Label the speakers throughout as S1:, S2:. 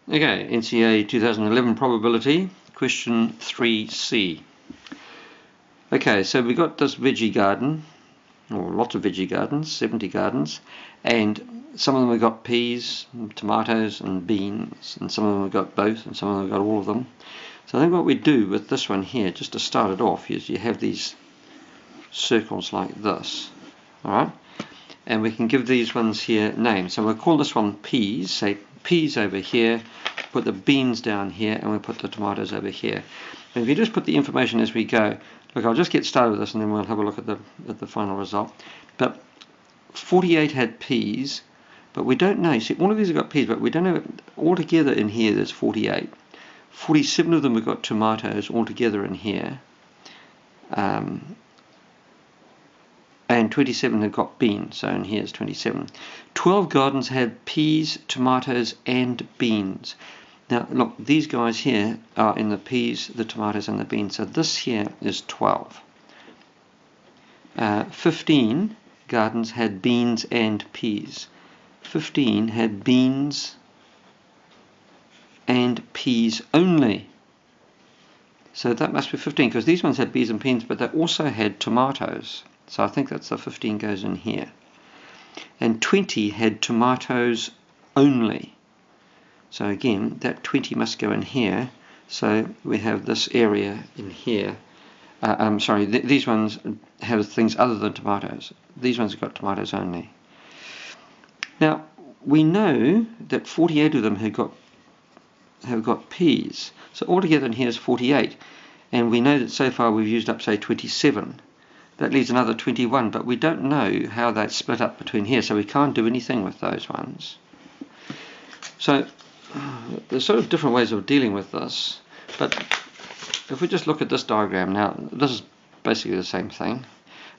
S1: Okay, NCEA 2011 probability, question 3c. Okay, so we got this veggie garden, or lots of veggie gardens, 70 gardens, and some of them have got peas, tomatoes and beans, and some of them have got both, and some of them have got all of them. So I think what we do with this one here, just to start it off, is you have these circles like this, alright? And we can give these ones here names. So we'll call this one peas, say peas over here, put the beans down here, and we'll put the tomatoes over here. And if you just put the information as we go, look, I'll just get started with this and then we'll have a look at the final result. But 48 had peas, but we don't know. See, all of these have got peas, but we don't know. Altogether in here there's 48. 47 of them have got tomatoes altogether in here. And 27 have got beans, so in here is 27. 12 gardens had peas, tomatoes and beans. Now look, these guys here are in the peas, the tomatoes and the beans, so this here is 12. 15 gardens had beans and peas. 15 had beans and peas only. So that must be 15, because these ones had peas and beans, but they also had tomatoes. So I think that's the 15 goes in here. And 20 had tomatoes only. So again, that 20 must go in here. So we have this area in here. These ones have things other than tomatoes. These ones have got tomatoes only. Now, we know that 48 of them have got peas. So altogether in here is 48. And we know that so far we've used up, say, 27. That leaves another 21, but we don't know how that's split up between here, so we can't do anything with those ones. So there's sort of different ways of dealing with this, but if we just look at this diagram now, this is basically the same thing.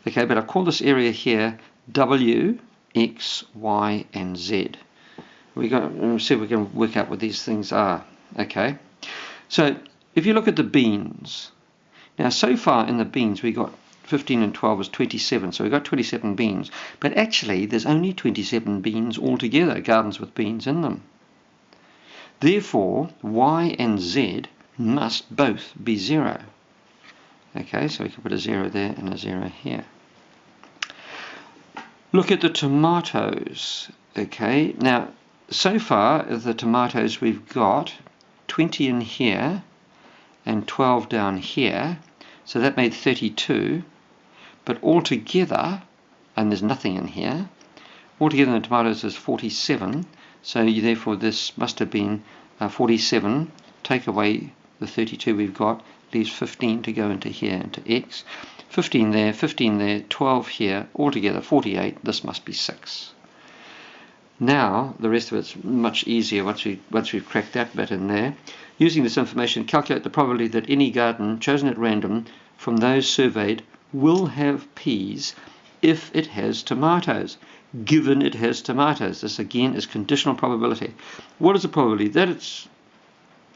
S1: Okay, but I've called this area here W, X, Y, and Z. We're going to see if we can work out what these things are. Okay, so if you look at the beans, now so far in the beans we got 15 and 12 is 27, so we've got 27 beans. But actually, there's only 27 beans altogether, gardens with beans in them. Therefore, Y and Z must both be 0. Okay, so we can put a 0 there and a 0 here. Look at the tomatoes. Okay, now, so far, the tomatoes we've got 20 in here and 12 down here, so that made 32. But altogether, and there's nothing in here, altogether the tomatoes is 47, so therefore this must have been 47, take away the 32 we've got, leaves 15 to go into here, into X, 15 there, 12 here, altogether 48, this must be 6. Now, the rest of it's much easier once we've cracked that bit in there. Using this information, calculate the probability that any garden chosen at random from those surveyed will have peas if it has tomatoes, given it has tomatoes. This again is conditional probability. What is the probability that it's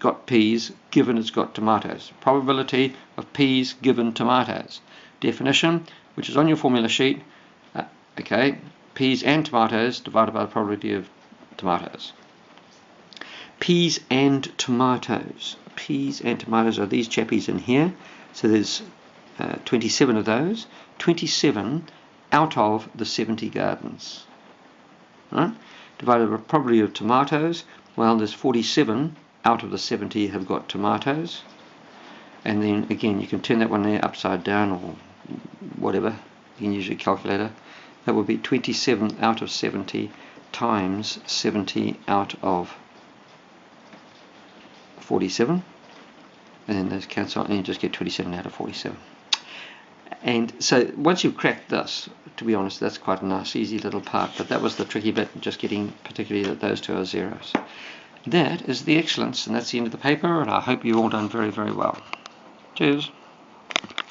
S1: got peas given it's got tomatoes? Probability of peas given tomatoes. Definition, which is on your formula sheet. Okay, peas and tomatoes divided by the probability of tomatoes. Peas and tomatoes. Peas and tomatoes are these chappies in here. So there's 27 of those, 27 out of the 70 gardens. Right? Divided by the probability of tomatoes, well, there's 47 out of the 70 have got tomatoes. And then again, you can turn that one there upside down or whatever, you can use your calculator. That would be 27 out of 70 times 70 out of 47. And then those cancel, and you just get 27 out of 47. And so once you've cracked this, to be honest, that's quite a nice, easy little part. But that was the tricky bit, just getting particularly that those two are zeros. That is the excellence, and that's the end of the paper, and I hope you've all done very, very well. Cheers.